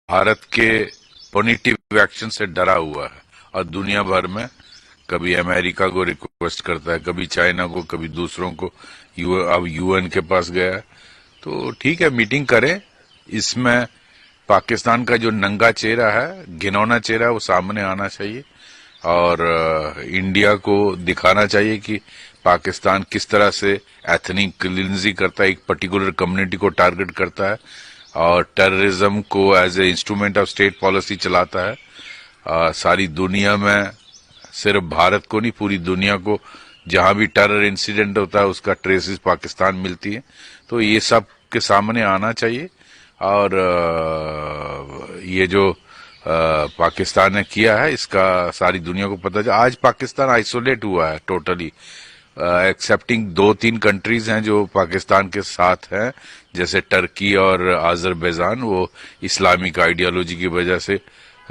भारत के positive action से डरा हुआ है और दुनिया भर में कभी अमेरिका को रिक्वेस्ट करता है, कभी चाइना को, कभी दूसरों को। अब यूएन के पास गया है। तो ठीक है, मीटिंग करें। इसमें पाकिस्तान का जो नंगा चेहरा है, घिनौना चेहरा है, वो सामने आना चाहिए और इंडिया को दिखाना चाहिए कि पाकिस्तान किस तरह से एथनिक क्लींजिंग करता है, एक पर्टिकुलर कम्युनिटी को टारगेट करता है और टेररिज्म को as a instrument of state policy चलाता है। सारी दुनिया में, सिर्फ भारत को नहीं, पूरी दुनिया को जहां भी टेरर इंसिडेंट होता है उसका ट्रेसेस पाकिस्तान मिलती है। तो ये सब के सामने आना चाहिए और ये जो पाकिस्तान ने किया है इसका सारी दुनिया को पता चला। आज पाकिस्तान आइसोलेट हुआ है टोटली, एक्सेप्टिंग 2-3 कंट्रीज हैं जो पाकिस्तान के साथ हैं, जैसे टर्की और अजरबैजान। वो इस्लामिक आइडियोलॉजी की वजह से,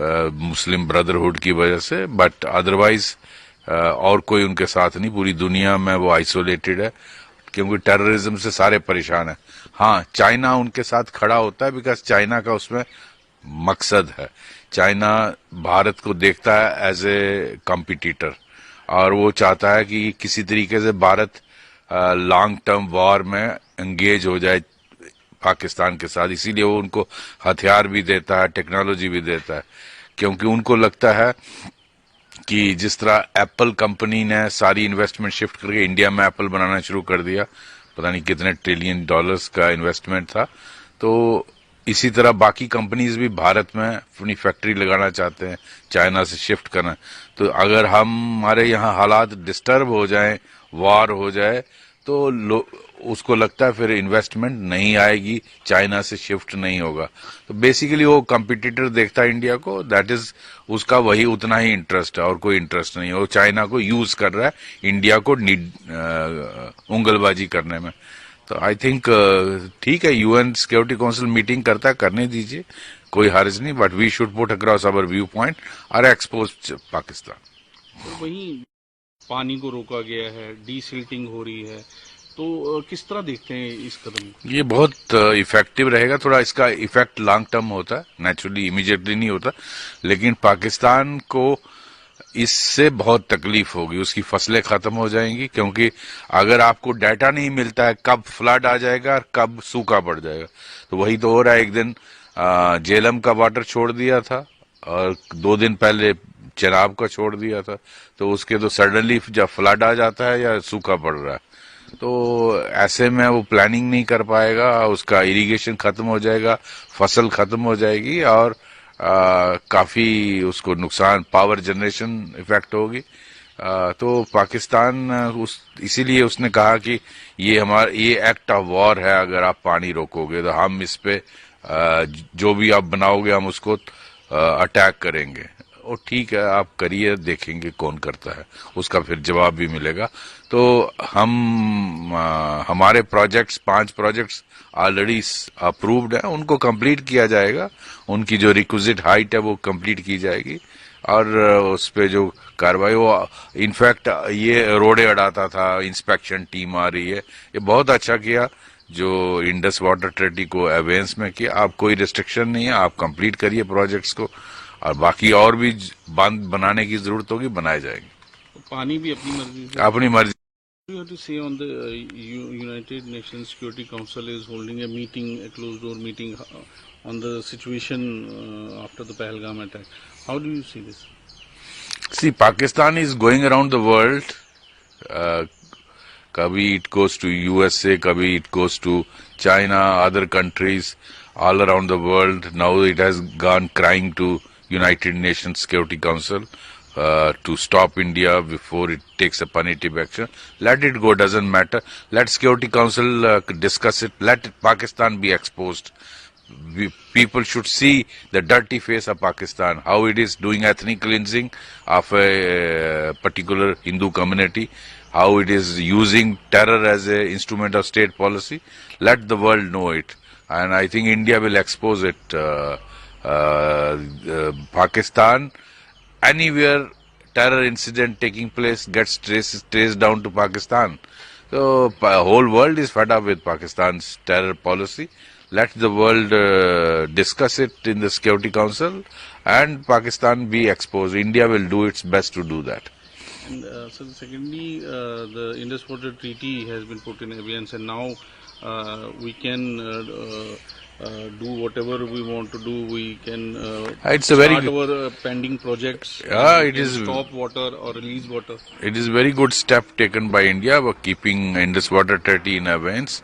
मुस्लिम ब्रदरहुड की वजह से, बट अदरवाइज और कोई उनके साथ नहीं। पूरी दुनिया में वो आइसोलेटेड है क्योंकि टेररिज्म से सारे परेशान है। हाँ, चाइना उनके साथ खड़ा होता है बिकॉज चाइना का उसमें मकसद है। चाइना भारत को देखता है एज ए कॉम्पिटिटर और वो चाहता है कि किसी तरीके से भारत लॉन्ग टर्म वॉर में एंगेज हो जाए पाकिस्तान के साथ। इसीलिए वो उनको हथियार भी देता है, टेक्नोलॉजी भी देता है, क्योंकि उनको लगता है कि जिस तरह एप्पल कंपनी ने सारी इन्वेस्टमेंट शिफ्ट करके इंडिया में एप्पल बनाना शुरू कर दिया, पता नहीं कितने ट्रिलियन डॉलर्स का इन्वेस्टमेंट था, तो इसी तरह बाकी कंपनीज भी भारत में अपनी फैक्ट्री लगाना चाहते हैं, चाइना से शिफ्ट करना। तो अगर हमारे यहाँ हालात डिस्टर्ब हो जाए, वॉर हो जाए, तो उसको लगता है फिर इन्वेस्टमेंट नहीं आएगी, चाइना से शिफ्ट नहीं होगा। तो बेसिकली वो कंपिटिटर देखता है इंडिया को, दैट इज उसका वही उतना ही इंटरेस्ट है और कोई इंटरेस्ट नहीं है। वो चाइना को यूज कर रहा है इंडिया को उंगलबाजी करने में। तो आई थिंक ठीक है, यूएन सिक्योरिटी काउंसिल मीटिंग करता है, करने दीजिए, कोई हर्ज नहीं, but we should put across our view point और एक्सपोज पाकिस्तान। तो वहीं पानी को रोका गया है, डीसिल्टिंग हो रही है, तो किस तरह देखते हैं इस कदम को? ये बहुत इफेक्टिव रहेगा। थोड़ा इसका इफेक्ट लॉन्ग टर्म होता है, नेचुरली इमीडिएटली नहीं होता, लेकिन पाकिस्तान को इससे बहुत तकलीफ होगी, उसकी फसलें खत्म हो जाएंगी, क्योंकि अगर आपको डाटा नहीं मिलता है कब फ्लड आ जाएगा और कब सूखा पड़ जाएगा। तो वही तो हो रहा है। एक दिन झेलम का वाटर छोड़ दिया था और 2 दिन पहले चेनाब का छोड़ दिया था, तो उसके तो सडनली जब फ्लड आ जाता है या सूखा पड़ रहा है, तो ऐसे में वो प्लानिंग नहीं कर पाएगा, उसका इरिगेशन खत्म हो जाएगा, फसल खत्म हो जाएगी और काफी उसको नुकसान, पावर जनरेशन इफेक्ट होगी। तो पाकिस्तान इसीलिए उसने कहा कि ये एक्ट ऑफ वॉर है, अगर आप पानी रोकोगे तो हम इस पे जो भी आप बनाओगे हम उसको अटैक करेंगे। और ठीक है, आप करिए, देखेंगे कौन करता है, उसका फिर जवाब भी मिलेगा। तो हमारे प्रोजेक्ट्स, 5 प्रोजेक्ट्स ऑलरेडी अप्रूव्ड है, उनको कंप्लीट किया जाएगा। उनकी जो रिक्विजिट हाइट है वो कंप्लीट की जाएगी और उस पे जो कार्रवाई, वो इनफैक्ट ये रोड़े अड़ाता था, इंस्पेक्शन टीम आ रही है, ये बहुत अच्छा किया जो इंडस वाटर ट्रेटी को अवेंस में किया। आप कोई रिस्ट्रिक्शन नहीं है, आप कंप्लीट करिए प्रोजेक्ट्स को और बाकी और भी बांध बनाने की जरूरत होगी, बनाए जाएंगे। तो पानी भी अपनी मर्जी से, अपनी मर्जी। You have to say on the United Nations Security Council is holding a meeting, a closed door meeting on the situation after the Pahalgam attack. How do you see this? See, Pakistan is going around the world. Kabhi it goes to USA, kabhi it goes to China, other countries all around the world. Now it has gone crying to United Nations Security Council to stop India before it takes a punitive action. Let it go, doesn't matter. Let Security Council discuss it. Let Pakistan be exposed. People should see the dirty face of Pakistan, how it is doing ethnic cleansing of a particular Hindu community, how it is using terror as an instrument of state policy. Let the world know it, and I think India will expose it. Pakistan, anywhere terror incident taking place gets traced down to Pakistan. So whole world is fed up with Pakistan's terror policy. let the world discuss it in the Security Council, and Pakistan be exposed. India will do its best to do that. And so secondly, the Indus Water Treaty has been put in abeyance, and now we can do whatever we want to do. We can It's a very start our pending projects. Yeah, we it can is. stop water or release water. It is a very good step taken by India for keeping Indus Water Treaty in abeyance.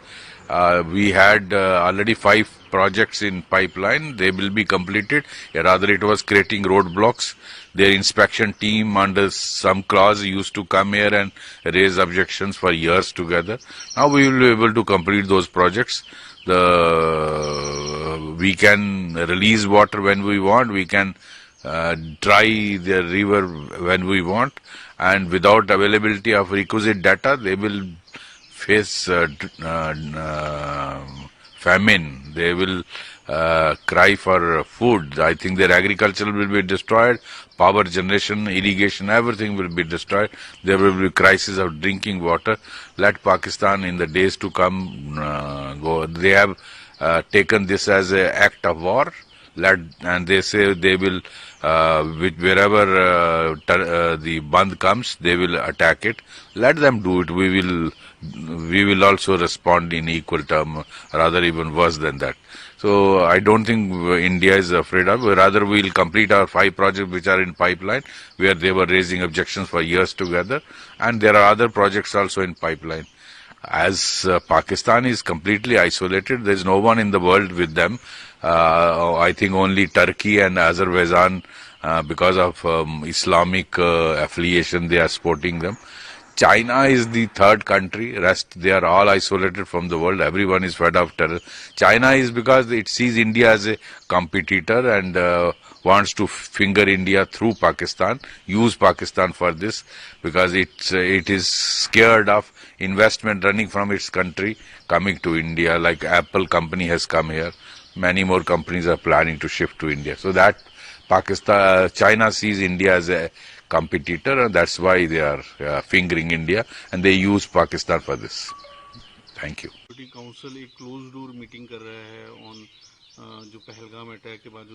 We had already 5 projects in pipeline. They will be completed. Rather, it was creating roadblocks. Their inspection team under some clause used to come here and raise objections for years together. Now we will be able to complete those projects. We can release water when we want. We can dry the river when we want, and without availability of requisite data, they will face famine. They will cry for food. I think their agriculture will be destroyed, power generation, irrigation, everything will be destroyed. There will be crisis of drinking water. Let Pakistan in the days to come go. They have taken this as an act of war. And they say they will, wherever the Bandh comes, they will attack it. Let them do it. We will also respond in equal term, rather even worse than that. So I don't think India is afraid of. Rather, we will complete our 5 projects which are in pipeline, where they were raising objections for years together, and there are other projects also in pipeline. As Pakistan is completely isolated, there is no one in the world with them. I think only Turkey and Azerbaijan, because of Islamic affiliation, they are supporting them. China is the third country. Rest, they are all isolated from the world. Everyone is fed of terror. China is because it sees India as a competitor and wants to finger India through Pakistan, use Pakistan for this, because it is scared of investment running from its country coming to India. Like Apple company has come here. Many more companies are planning to shift to India. So that China sees India as a competitor, and that's why they are fingering India, and they use Pakistan for this. Thank you. Security Council एक closed door meeting कर रहा है on जो Pahalgam attack के बाद